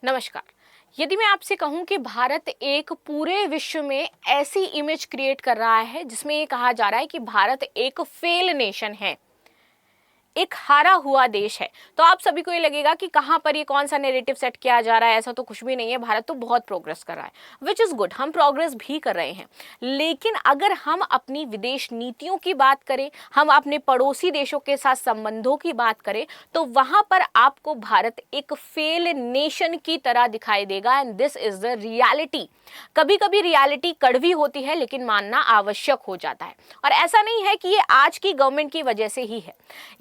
नमस्कार। यदि मैं आपसे कहूं कि भारत एक पूरे विश्व में ऐसी इमेज क्रिएट कर रहा है जिसमें ये कहा जा रहा है कि भारत एक फेल नेशन है, एक हारा हुआ देश है, तो आप सभी को ये लगेगा कि कहां पर ये कौन सा नैरेटिव सेट किया जा रहा है। ऐसा तो कुछ भी नहीं है, भारत तो बहुत प्रोग्रेस कर रहा है, विच इज गुड, हम प्रोग्रेस भी कर रहे हैं। लेकिन अगर हम अपनी विदेश नीतियों की बात करें, हम अपने पड़ोसी देशों के साथ संबंधों की बात करें, तो वहां पर आपको भारत एक फेल नेशन की तरह दिखाई देगा। And this is the reality. कभी कभी रियलिटी कड़वी होती है, लेकिन मानना आवश्यक हो जाता है। और ऐसा नहीं है कि ये आज की गवर्नमेंट की वजह से ही है।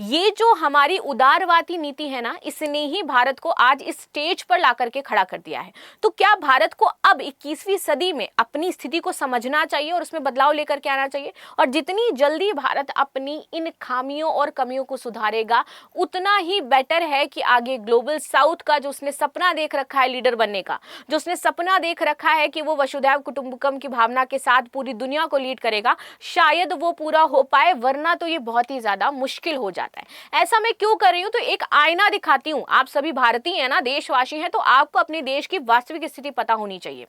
ये जो हमारी उदारवादी नीति है ना, इसने ही भारत को आज इस स्टेज पर ला करके खड़ा कर दिया है। तो क्या भारत को अब 21वीं सदी में अपनी स्थिति को समझना चाहिए और उसमें बदलाव लेकर के आना चाहिए? और जितनी जल्दी भारत अपनी इन खामियों और कमियों को सुधारेगा, उतना ही बेटर है कि आगे ग्लोबल साउथ का जो उसने सपना देख रखा है लीडर बनने का, जो उसने सपना देख रखा है कि वो वसुधैव कुटुंबकम की भावना के साथ पूरी दुनिया को लीड करेगा, शायद वो पूरा हो पाए, वरना तो ये बहुत ही ज्यादा मुश्किल हो जाता है। ऐसा मैं क्यों कर रही हूं? तो एक आईना दिखाती हूं। आप सभी भारतीय हैं ना, देशवासी हैं, तो आपको अपने देश की वास्तविक स्थिति पता होनी चाहिए।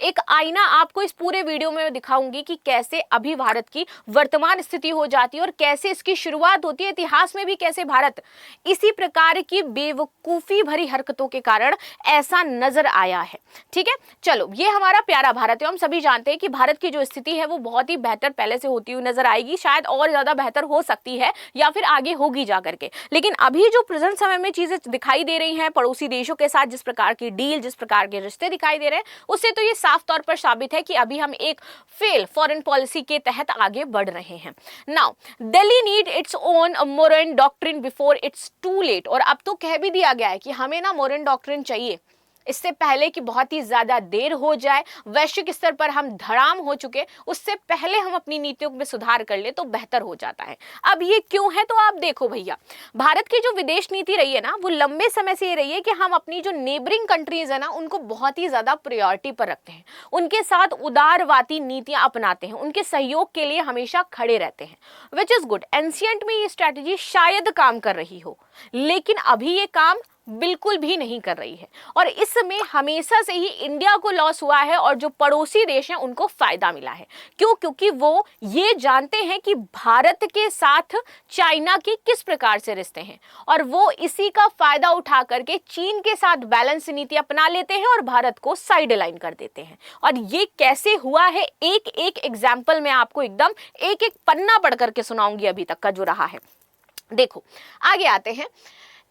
एक आईना आपको इस पूरे वीडियो में दिखाऊंगी कि कैसे अभी भारत की वर्तमान स्थिति हो जाती है और कैसे इसकी शुरुआत होती है। इतिहास में भी कैसे भारत इसी प्रकार की बेवकूफी भरी हरकतों के कारण ऐसा नजर आया है। ठीक है, चलो, ये हमारा प्यारा भारत है। हम सभी जानते हैं कि भारत की जो स्थिति है वो बहुत ही बेहतर पहले से होती हुई नजर आएगी, शायद और ज्यादा बेहतर हो सकती है या फिर आगे होगी जाकर के। लेकिन अभी जो प्रेजेंट समय में चीजें दिखाई दे रही हैं, पड़ोसी देशों के साथ जिस प्रकार की डील, जिस प्रकार के रिश्ते दिखाई दे रहे हैं, उससे तो ये साफ तौर पर साबित है कि अभी हम एक फेल फॉरेन पॉलिसी के तहत आगे बढ़ रहे हैं। Now Delhi need its own Monroe doctrine before it's too late. और अब तो कह भी दिया गया है कि हमें ना मोरन डॉक्ट्रिन चाहिए, इससे पहले कि बहुत ही ज्यादा देर हो जाए, वैश्विक स्तर पर हम धड़ाम हो चुके, उससे पहले हम अपनी नीतियों में सुधार कर ले तो बेहतर हो जाता है। अब ये क्यों है? तो आप देखो भैया, भारत की जो विदेश नीति रही है ना, वो लंबे समय से ये रही है कि हम अपनी जो नेबरिंग कंट्रीज है ना, उनको बहुत ही ज्यादा प्रायोरिटी पर रखते हैं, उनके साथ उदारवादी नीतियां अपनाते हैं, उनके सहयोग के लिए हमेशा खड़े रहते हैं, विच इज गुड। एंशियंट में ये स्ट्रैटेजी शायद काम कर रही हो, लेकिन अभी ये काम बिल्कुल भी नहीं कर रही है। और इसमें हमेशा से ही इंडिया को लॉस हुआ है और जो पड़ोसी देश हैं उनको फायदा मिला है। क्यों? क्योंकि वो ये जानते हैं कि भारत के साथ चाइना की किस प्रकार से रिश्ते हैं, और वो इसी का फायदा उठा करके चीन के साथ बैलेंस नीति अपना लेते हैं और भारत को साइड लाइन कर देते हैं। और ये कैसे हुआ है, एक एक एग्जाम्पल मैं आपको एकदम एक एक पन्ना पढ़ करके सुनाऊंगी अभी तक का जो रहा है। देखो, आगे आते हैं।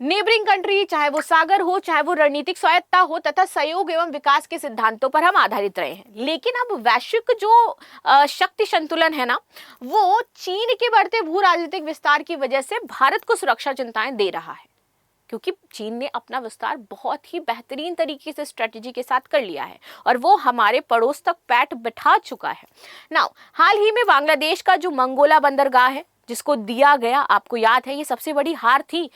नेबरिंग कंट्री, चाहे वो सागर हो, चाहे वो रणनीतिक स्वायत्ता हो तथा सहयोग एवं विकास के सिद्धांतों पर हम आधारित रहे हैं। लेकिन अब वैश्विक जो शक्ति संतुलन है ना, वो चीन के बढ़ते भू राजनीतिक विस्तार की वजह से भारत को सुरक्षा चिंताएं दे रहा है, क्योंकि चीन ने अपना विस्तार बहुत ही बेहतरीन तरीके से स्ट्रेटेजी के साथ कर लिया है और वो हमारे पड़ोस तक पैठ बिठा चुका है। नाउ, हाल ही में बांग्लादेश का जो मंगोला बंदरगाह है, जिसको दिया गया, आपको याद है, ये सबसे बड़ी हार थी।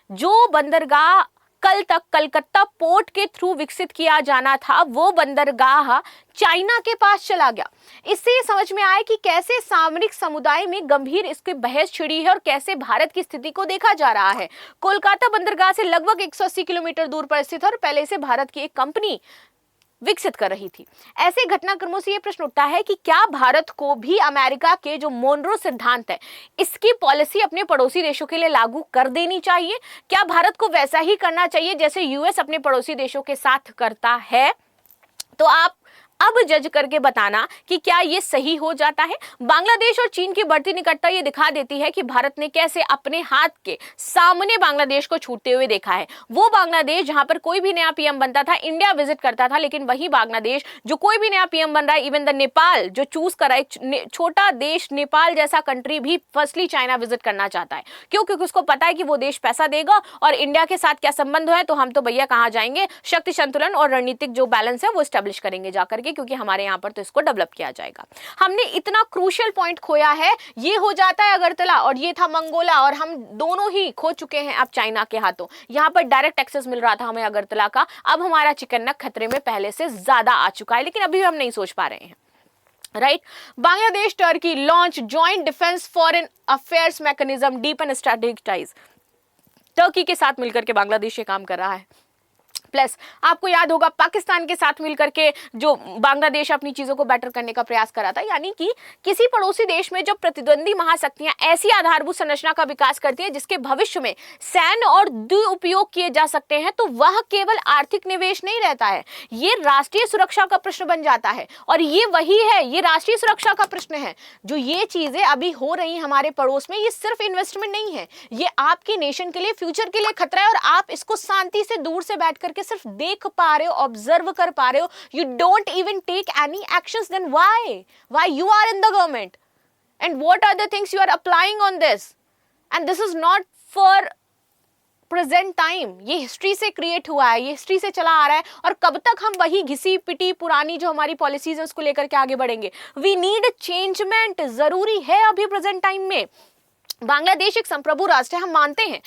जो बंदरगाह कल तक कलकत्ता पोर्ट के थ्रू विकसित किया जाना था, वो बंदरगाह चाइना के पास चला गया। इससे ये समझ में आया कि कैसे सामरिक समुदाय में गंभीर इसकी बहस छिड़ी है और कैसे भारत की स्थिति को देखा जा रहा है। कोलकाता बंदरगाह से लगभग 180 किलोमीटर दूर पर स्थित है और पहले से भारत की एक कंपनी विकसित कर रही थी। ऐसे घटनाक्रमों से यह प्रश्न उठता है कि क्या भारत को भी अमेरिका के जो मोनरो सिद्धांत है, इसकी पॉलिसी अपने पड़ोसी देशों के लिए लागू कर देनी चाहिए? क्या भारत को वैसा ही करना चाहिए जैसे यूएस अपने पड़ोसी देशों के साथ करता है? तो आप अब जज करके बताना कि क्या ये सही हो जाता है। बांग्लादेश और चीन की बढ़ती निकटता ये दिखा देती है कि भारत ने कैसे अपने हाथ के सामने बांग्लादेश को छूटते हुए देखा है। वो बांग्लादेश जहां पर कोई भी नया पीएम बनता था, इंडिया विजिट करता था, लेकिन वही बांग्लादेश जो कोई भी नया पीएम बन रहा है, इवन द नेपाल जो चूज करा, एक छोटा देश नेपाल जैसा कंट्री भी फर्स्टली चाइना विजिट करना चाहता है। क्यों? क्योंकि उसको पता है कि वो देश पैसा देगा और इंडिया के साथ क्या संबंध है, तो हम तो भैया कहाँ जाएंगे, शक्ति संतुलन और रणनीतिक जो बैलेंस है वो स्टैब्लिश करेंगे जाकर, क्योंकि हमारे यहां पर तो इसको डेवलप किया जाएगा। हमने इतना क्रूशियल पॉइंट खोया है, ये हो जाता है अगरतला और ये था मंगोला, और हम दोनों ही खो चुके हैं अब चाइना के हाथों। यहां पर डायरेक्ट एक्सेस मिल रहा था हमें अगरतला का, अब हमारा चिकन नेक खतरे में पहले से ज्यादा आ चुका है, लेकिन अभी हम नहीं सोच पा रहे हैं। Right, Bangladesh Turkey launch joint defence foreign affairs mechanism deepen strategic ties. Turkey के साथ मिलकर के बांग्लादेश ये काम कर रहा है। प्लस आपको याद होगा पाकिस्तान के साथ मिलकर के जो बांग्लादेश अपनी चीजों को बेटर करने का प्रयास कर रहा था। यानी कि किसी पड़ोसी देश में जब प्रतिद्वंदी महाशक्तियां ऐसी आधारभूत संरचना का विकास करती है जिसके भविष्य में सैन्य और दुरुपयोग किए जा सकते हैं, तो वह केवल आर्थिक निवेश नहीं रहता है, ये राष्ट्रीय सुरक्षा का प्रश्न बन जाता है। और ये वही है, ये राष्ट्रीय सुरक्षा का प्रश्न है। जो ये चीजें अभी हो रही हमारे पड़ोस में, ये सिर्फ इन्वेस्टमेंट नहीं है, ये आपकी नेशन के लिए, फ्यूचर के लिए खतरा है। और आप इसको शांति से दूर से बैठ करके सिर्फ देख पा रहे हो, ऑब्जर्व कर पा रहे हो। You don't even take any actions, then why you are in the government and what are the things you are applying on this? And this is not for present time, ये history से create हुआ है, ये history से चला आ रहा है। और कब तक हम वही घिसी पिटी पुरानी जो हमारी पॉलिसीज है उसको लेकर के आगे बढ़ेंगे? वी नीड चेंजमेंट, जरूरी है अभी प्रेजेंट टाइम में। बांग्लादेश एक संप्रभु राष्ट्र है, हम मानते हैं,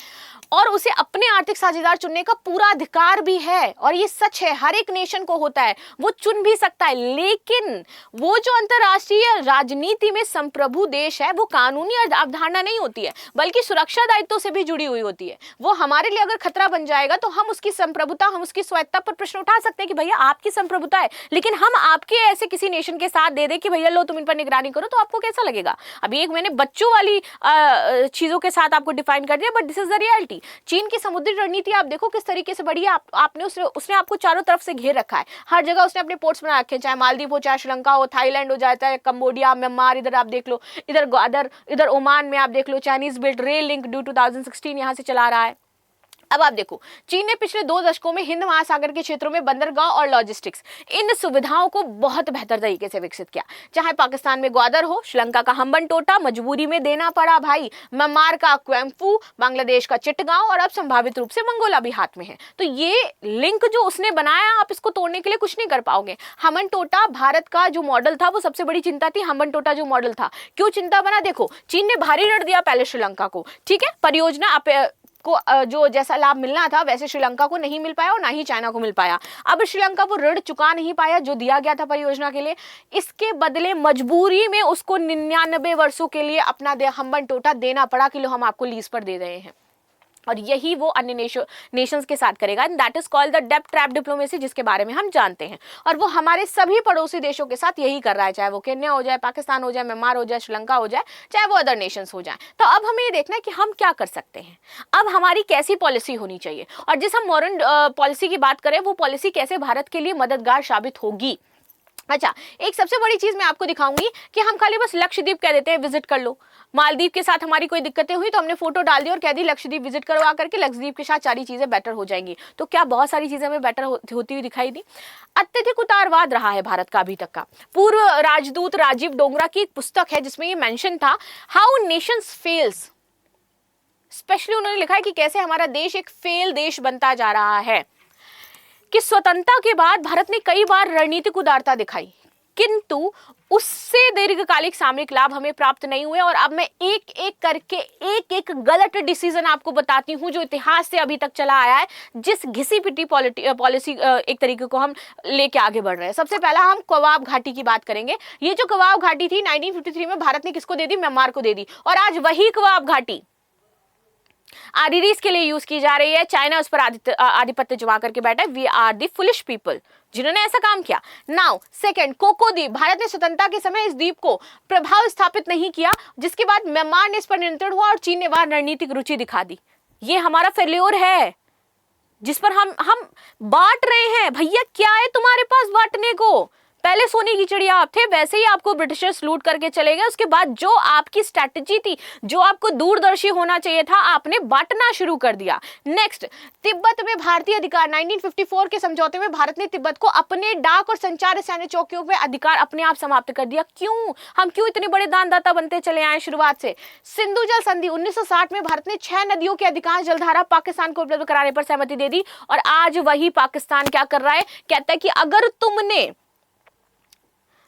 और उसे अपने आर्थिक साझेदार चुनने का पूरा अधिकार भी है। और ये सच है, हर एक नेशन को होता है, वो चुन भी सकता है। लेकिन वो जो अंतरराष्ट्रीय राजनीति में संप्रभु देश है, वो कानूनी अवधारणा नहीं होती है, बल्कि सुरक्षा दायित्वों से भी जुड़ी हुई होती है। वो हमारे लिए अगर खतरा बन जाएगा तो हम उसकी संप्रभुता, हम उसकी स्वायत्ता पर प्रश्न उठा सकते हैं कि भैया आपकी संप्रभुता है, लेकिन हम आपके ऐसे किसी नेशन के साथ दे दे कि भैया लो तुम इन पर निगरानी करो, तो आपको कैसा लगेगा? अभी एक मैंने बच्चों वाली चीजों के साथ आपको डिफाइन कर दिया, but this is the reality. चीन की समुद्री रणनीति आप देखो किस तरीके से बढ़ी है। आपने उसने आपको चारों तरफ से घेर रखा है, हर जगह उसने अपने पोर्ट्स बना रखे हैं, चाहे मालदीव हो, चाहे श्रीलंका हो, थाईलैंड हो जाता है, कंबोडिया, म्यांमार, इधर आप देख लो, इधर ओमान में आप देख लो, Chinese built rail link due 2016 यहां से चला रहा है। अब आप देखो, चीन ने पिछले 2 दशकों में हिंद महासागर के क्षेत्रों में बंदरगाह और लॉजिस्टिक्स, इन सुविधाओं को बहुत बेहतर तरीके से विकसित किया। चाहे पाकिस्तान में ग्वादर हो, श्रीलंका का हम्बनटोटा मजबूरी में देना पड़ा भाई, म्यांमार का क्वेम्फू, बांग्लादेश का चिटगांव, और अब संभावित रूप से मंगोला भी हाथ में है। तो ये लिंक जो उसने बनाया, आप इसको तोड़ने के लिए कुछ नहीं कर पाओगे। हम्बनटोटा भारत का जो मॉडल था, वो सबसे बड़ी चिंता थी। हम्बनटोटा जो मॉडल था, क्यों चिंता बना? देखो, चीन ने भारी ऋण दिया पहले श्रीलंका को, ठीक है, परियोजना को जो जैसा लाभ मिलना था वैसे श्रीलंका को नहीं मिल पाया और ना ही चाइना को मिल पाया। अब श्रीलंका वो ऋण चुका नहीं पाया जो दिया गया था परियोजना के लिए। इसके बदले मजबूरी में उसको 99 वर्षों के लिए अपना हम्बनटोटा देना पड़ा कि लो हम आपको लीज पर दे रहे हैं। और यही वो अन्य नेशंस के साथ करेगा, and that is called the डेब्ट ट्रैप डिप्लोमेसी, जिसके बारे में हम जानते हैं। और वो हमारे सभी पड़ोसी देशों के साथ यही कर रहा है, चाहे वो केन्या हो जाए, पाकिस्तान हो जाए, म्यांमार हो जाए, श्रीलंका हो जाए, चाहे वो अदर नेशंस हो जाए। तो अब हमें ये देखना है कि हम क्या कर सकते हैं, अब हमारी कैसी पॉलिसी होनी चाहिए, और जिस हम मॉडर्न पॉलिसी की बात करें, वो पॉलिसी कैसे भारत के लिए मददगार साबित होगी। अच्छा, एक सबसे बड़ी चीज मैं आपको दिखाऊंगी कि हम खाली बस लक्षद्वीप कह देते हैं विजिट कर लो। मालदीव के साथ हमारी कोई दिक्कतें हुई तो हमने फोटो डाल दी और कह दी लक्षद्वीप विजिट करो, आकर के लक्षद्वीप के साथ सारी चीजें बेटर हो जाएंगी। तो क्या बहुत सारी चीजें हमें बेटर होती हुई दिखाई दी? अत्यधिक उदारवाद रहा है भारत का अभी तक का। पूर्व राजदूत राजीव डोगरा की एक पुस्तक है जिसमें ये मेंशन था, हाउ नेशंस फेल्स। स्पेशली उन्होंने लिखा है कि कैसे हमारा देश एक फेल देश बनता जा रहा है, कि स्वतंत्रता के बाद भारत ने कई बार रणनीतिक उदारता दिखाई, किंतु उससे दीर्घकालिक सामरिक लाभ हमें प्राप्त नहीं हुए। और अब मैं एक एक करके एक गलत डिसीजन आपको बताती हूं जो इतिहास से अभी तक चला आया है, जिस घिसी पिटी पॉलिसी एक तरीके को हम लेके आगे बढ़ रहे हैं। सबसे पहला हम कोवाब घाटी की बात करेंगे। ये जो कोवाब घाटी थी 1953 में भारत ने किसको दे दी? म्यांमार को दे दी। और आज वही कोवाब घाटी आदिरीज के लिए यूज की जा रही है। चाइना उस पर आधिपत्य जमा करके बैठा है। We are the foolish people जिन्होंने ऐसा काम किया। नाउ सेकंड, कोको द्वीप। भारत ने स्वतंत्रता के समय इस द्वीप को प्रभाव स्थापित नहीं किया, जिसके बाद म्यांमार ने इस पर नियंत्रण हुआ और चीन ने वहां रणनीतिक रुचि दिखा दी। ये हमारा फेल्योर है जिस पर हम बांट रहे हैं। भैया क्या है तुम्हारे पास बांटने को? पहले सोने की चिड़िया आप थे, वैसे ही आपको ब्रिटिशर्स लूट करके चले गए। उसके बाद जो आपकी स्ट्रैटेजी थी, जो आपको दूरदर्शी होना चाहिए था, आपने बांटना शुरू कर दिया। नेक्स्ट, तिब्बत में भारतीय अधिकार। 1954 के समझौते में भारत ने तिब्बत को अपने डाक और संचार सैन्य चौकियों पे अधिकार अपने आप समाप्त कर दिया। क्यों? हम क्यों इतने बड़े दानदाता बनते चले आए शुरुआत से? सिंधु जल संधि 1960 में भारत ने 6 नदियों की अधिकांश जलधारा पाकिस्तान को उपलब्ध कराने पर सहमति दे दी। और आज वही पाकिस्तान क्या कर रहा है? कहता है कि अगर तुमने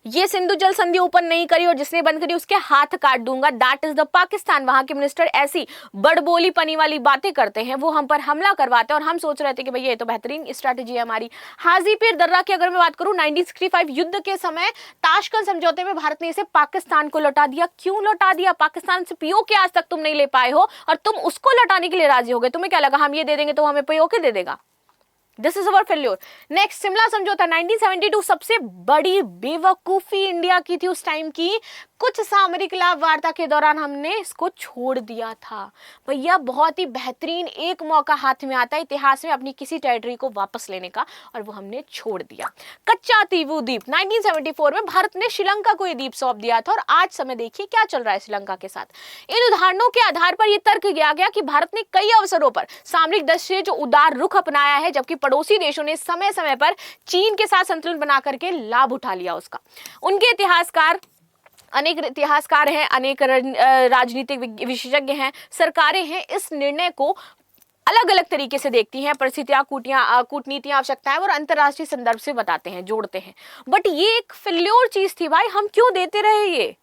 ये सिंधु जल संधि ओपन नहीं करी और जिसने बंद करी उसके हाथ काट दूंगा। That is the Pakistan. वहां के मिनिस्टर ऐसी बड़बोली पनी वाली बातें करते हैं, वो हम पर हमला करवाते हैं और हम सोच रहे थे कि भैया ये तो बेहतरीन स्ट्रैटेजी है हमारी। हाजीपीर दर्रा की अगर मैं बात करूं, 1965 युद्ध के समय ताशकंद समझौते में भारत ने इसे पाकिस्तान को लौटा दिया। क्यों लौटा दिया? पाकिस्तान से पीओके आज तक तुम नहीं ले पाए हो और तुम उसको लौटाने के लिए राजी हो गए। तुम्हें क्या लगा हम ये दे देंगे तो हमें पीओके दे देगा? This is our failure. Next, Shimla समझौता 1972, सबसे बड़ी बेवकूफी इंडिया की थी उस टाइम की। कुछ सामरिक लाभ वार्ता के दौरान हमने इसको छोड़ दिया था। भैया बहुत ही बेहतरीन एक मौका हाथ में आता है इतिहास में अपनी किसी टेरिटरी को वापस लेने का, और वो हमने छोड़ दिया। कच्चा तीवू द्वीप 1974 में भारत ने श्रीलंका को ये द्वीप सौंप दिया था, और आज समय देखिए क्या चल रहा है श्रीलंका के साथ। इन उदाहरणों के आधार पर यह तर्क किया गया कि भारत ने कई अवसरों पर सामरिक दृष्टि से जो उदार रुख अपनाया है, जबकि पड़ोसी देशों ने समय समय पर चीन के साथ संतुलन बना करके लाभ उठा लिया उसका। उनके अनेक इतिहासकार हैं, अनेक राजनीतिक विशेषज्ञ हैं, सरकारें हैं, इस निर्णय को अलग अलग तरीके से देखती हैं, परिस्थितियां, कूटनीतियां, आवश्यकताएं और अंतर्राष्ट्रीय संदर्भ से बताते हैं, जोड़ते हैं। बट ये एक फेल्योर चीज थी भाई, हम क्यों देते रहे ये?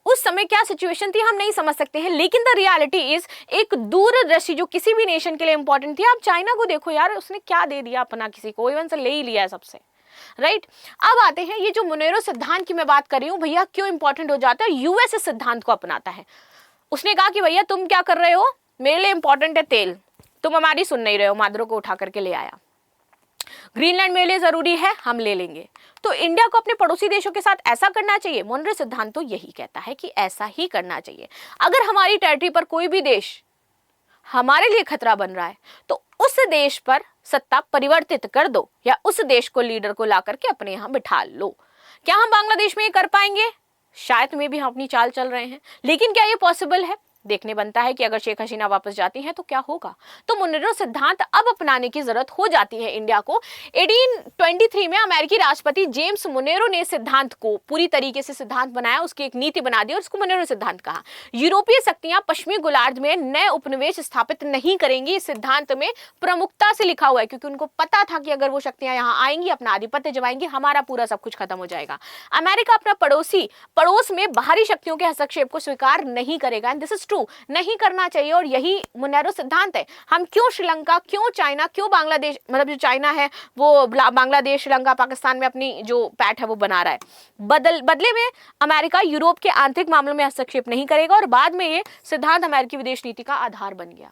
उस समय क्या सिचुएशन थी हम नहीं समझ सकते हैं, लेकिन द रियलिटी इज एक दूरदर्शी जो किसी भी नेशन के लिए इंपॉर्टेंट थी। आप चाइना को देखो यार, उसने क्या दे दिया अपना, किसी को इवन से ले ही लिया सबसे, राइट। अब आते हैं ये जो मोनेरो सिद्धांत की मैं बात कर रही हूं भैया, क्यों इंपॉर्टेंट हो जाता है? यूएस इस सिद्धांत को अपनाता है। उसने कहा कि भैया तुम क्या कर रहे हो, मेरे लिए इंपॉर्टेंट है तेल, तुम हमारी सुन नहीं रहे हो। माद्रो को उठा करके ले आया। ग्रीनलैंड मेरे लिए जरूरी है, हम ले लेंगे। तो इंडिया को अपने पड़ोसी देशों के साथ ऐसा करना चाहिए? मोनेरो सिद्धांत तो यही कहता है कि ऐसा ही करना चाहिए। अगर हमारी टेरिटरी पर कोई भी देश हमारे लिए खतरा बन रहा है तो उस देश पर सत्ता परिवर्तित कर दो, या उस देश को, लीडर को ला करके अपने यहां बिठा लो। क्या हम बांग्लादेश में ये कर पाएंगे? शायद में भी हम अपनी चाल चल रहे हैं, लेकिन क्या ये पॉसिबल है? देखने बनता है कि अगर शेख हसीना वापस जाती हैं तो क्या होगा। तो मोनेरो सिद्धांत अब अपनाने की जरूरत हो जाती है इंडिया को। 1823 में अमेरिकी राष्ट्रपति जेम्स मोनेरो ने सिद्धांत को पूरी तरीके से सिद्धांत बनाया, उसकी एक नीति बना दी और उसको मोनेरो सिद्धांत कहा। यूरोपीय शक्तियां पश्चिमी गोलार्ध में नए उपनिवेश स्थापित नहीं करेंगी, इस सिद्धांत में प्रमुखता से लिखा हुआ है, क्योंकि उनको पता था कि अगर वो शक्तियां यहाँ आएंगी, अपना आधिपत्य जमाएंगी, हमारा पूरा सब कुछ खत्म हो जाएगा। अमेरिका अपना पड़ोस में बाहरी शक्तियों के हस्तक्षेप को स्वीकार नहीं करेगा। दिस इज ट्रू, नहीं करना चाहिए, और यही मोनेरो सिद्धांत है। हम क्यों श्रीलंका, क्यों चाइना, क्यों बांग्लादेश, मतलब जो चाइना है वो बांग्लादेश, श्रीलंका, पाकिस्तान में अपनी जो पैठ है वो बना रहा है। बदले में अमेरिका यूरोप के आंतरिक मामलों में हस्तक्षेप नहीं करेगा, और बाद में ये सिद्धांत अमेरिकी विदेश नीति का आधार बन गया।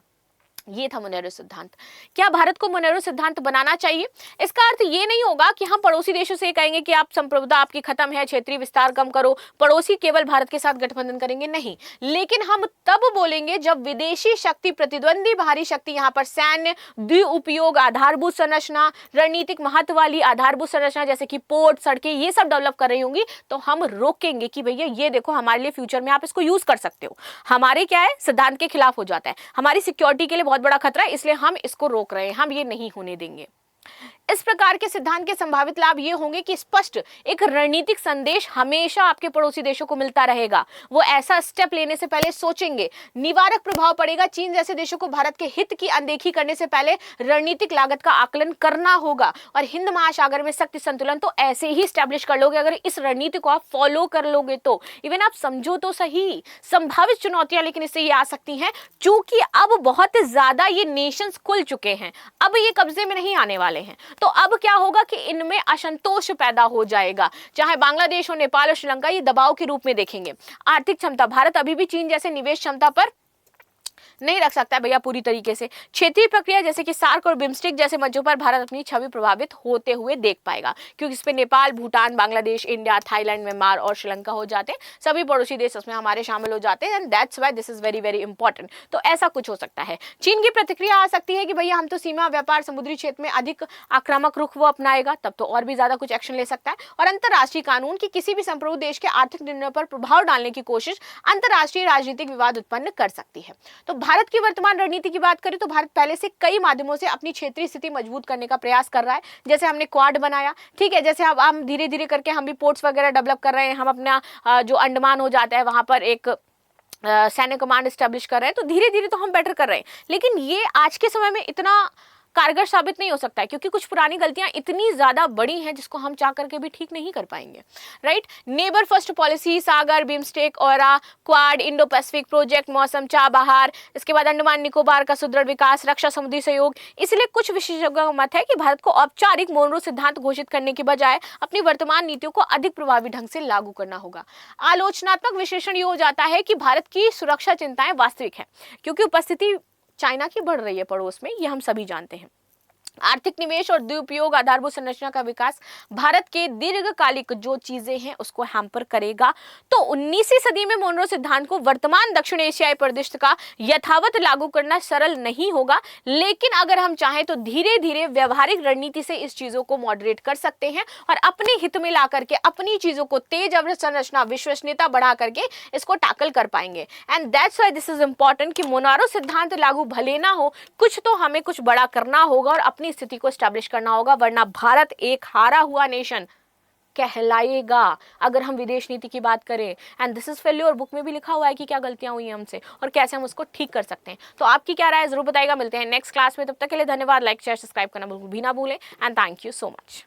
ये था मोनेरो सिद्धांत। क्या भारत को मोनेरो सिद्धांत बनाना चाहिए? इसका अर्थ ये नहीं होगा कि हम पड़ोसी देशों से कहेंगे कि आप संप्रभुता आपकी खत्म है, क्षेत्रीय विस्तार कम करो, पड़ोसी केवल भारत के साथ गठबंधन करेंगे, नहीं। लेकिन हम तब बोलेंगे जब विदेशी शक्ति, प्रतिद्वंदी बाहरी शक्ति यहाँ पर सैन्य, द्विउपयोग आधारभूत संरचना, रणनीतिक महत्व वाली आधारभूत संरचना जैसे कि पोर्ट, सड़कें, ये सब डेवलप कर रही होंगी, तो हम रोकेंगे कि भैया ये देखो हमारे लिए फ्यूचर में आप इसको यूज कर सकते हो। हमारे क्या है, सिद्धांत के खिलाफ हो जाता है, हमारी सिक्योरिटी के लिए बहुत बड़ा खतरा है, इसलिए हम इसको रोक रहे हैं, हम ये नहीं होने देंगे। इस प्रकार के सिद्धांत के संभावित लाभ ये होंगे कि स्पष्ट एक रणनीतिक संदेश हमेशा आपके पड़ोसी देशों को मिलता रहेगा। वो ऐसा स्टेप लेने से पहले सोचेंगे, निवारक प्रभाव पड़ेगा। चीन जैसे देशों को भारत के हित की अनदेखी करने से पहले रणनीतिक लागत का आकलन करना होगा, और हिंद महासागर में शक्ति संतुलन तो ऐसे ही स्टैब्लिश कर लोगे अगर इस रणनीति को आप फॉलो कर लोगे तो। इवन आप समझो तो सही, संभावित चुनौतियां लेकिन इससे ये आ सकती हैं, चूंकि अब बहुत ज्यादा ये नेशंस खुल चुके हैं, अब ये कब्जे में नहीं आने वाले हैं। तो अब क्या होगा कि इनमें असंतोष पैदा हो जाएगा, चाहे बांग्लादेश हो, नेपाल और श्रीलंका, ये दबाव के रूप में देखेंगे। आर्थिक क्षमता, भारत अभी भी चीन जैसे निवेश क्षमता पर नहीं रख सकता है भैया पूरी तरीके से। क्षेत्रीय प्रक्रिया जैसे कि सार्क और बिम्स्टेक जैसे मंचों पर भारत अपनी छवि प्रभावित होते हुए देख पाएगा, क्योंकि इस पे Nepal, Bhutan, Bangladesh, India, Thailand, Myanmar और श्रीलंका हो जाते हैं, सभी पड़ोसी देश इसमें हमारे शामिल हो जाते हैं, and that's why this is very very important. तो ऐसा कुछ हो सकता है। चीन की प्रतिक्रिया आ सकती है कि भैया हम तो सीमा व्यापार, समुद्री क्षेत्र में अधिक आक्रामक रुख वो अपनाएगा, तब तो और भी ज्यादा कुछ एक्शन ले सकता है। और अंतर्राष्ट्रीय कानून की किसी भी संप्रभु देश के आर्थिक निर्णयों पर प्रभाव डालने की कोशिश अंतर्राष्ट्रीय राजनीतिक विवाद उत्पन्न कर सकती है। तो भारत की वर्तमान रणनीति की बात करें तो भारत पहले से कई माध्यमों से अपनी क्षेत्रीय स्थिति मजबूत करने का प्रयास कर रहा है। जैसे हमने क्वाड बनाया, ठीक है, जैसे अब हम धीरे धीरे करके हम भी पोर्ट्स वगैरह डेवलप कर रहे हैं, हम अपना जो अंडमान हो जाता है वहां पर एक सैन्य कमांड एस्टेब्लिश कर रहे हैं, तो धीरे धीरे तो हम बेटर कर रहे हैं। लेकिन ये आज के समय में इतना कारगर साबित नहीं हो सकता है, क्योंकि कुछ पुरानी गलतियां इतनी ज्यादा बड़ी हैं जिसको हम चाह करके भी ठीक नहीं कर पाएंगे, राइट। नेबर फर्स्ट पॉलिसी, सागर, बिम्स्टेक, ओरा, क्वाड, इंडो पैसिफिक प्रोजेक्ट, मौसम, चाबहार, इसके बाद अंडमान निकोबार का सुदृढ़ विकास, रक्षा, समुद्री सहयोग। इसलिए कुछ विशेषज्ञों का मत है कि भारत को औपचारिक मोनेरो सिद्धांत घोषित करने के बजाय अपनी वर्तमान नीतियों को अधिक प्रभावी ढंग से लागू करना होगा। आलोचनात्मक विश्लेषण ये हो जाता है कि भारत की सुरक्षा चिंताएं वास्तविक है, क्योंकि उपस्थिति चाइना की बढ़ रही है पड़ोस में, ये हम सभी जानते हैं। आर्थिक निवेश और दुरुपयोग, आधारभूत संरचना का विकास भारत के दीर्घकालिक जो चीजें हैं उसको हैम्पर करेगा। तो 19वीं सदी में मोनरो सिद्धांत को वर्तमान दक्षिण एशियाई परिदृश्य का यथावत लागू करना सरल नहीं होगा, लेकिन अगर हम चाहें तो धीरे धीरे व्यवहारिक रणनीति से इस चीजों को मॉडरेट कर सकते हैं और अपने हित में ला करके अपनी चीजों को तेज अवसंरचना, विश्वसनीयता बढ़ा करके इसको टैकल कर पाएंगे। And that's why this is important कि मोनारो सिद्धांत लागू भले ना हो, कुछ तो हमें कुछ बड़ा करना होगा और अपनी स्थिति को स्टैब्लिश करना होगा, वरना भारत एक हारा हुआ नेशन कहलाएगा अगर हम विदेश नीति की बात करें। And this is failure, book में भी लिखा हुआ है कि क्या गलतियां हुई हैं हमसे और कैसे हम उसको ठीक कर सकते हैं। तो आपकी क्या राय है जरूर बताइएगा। मिलते हैं नेक्स्ट क्लास में, तब तक के लिए धन्यवाद। लाइक शेयर सब्सक्राइब करना बिल्कुल भी ना भूलें and thank you so much.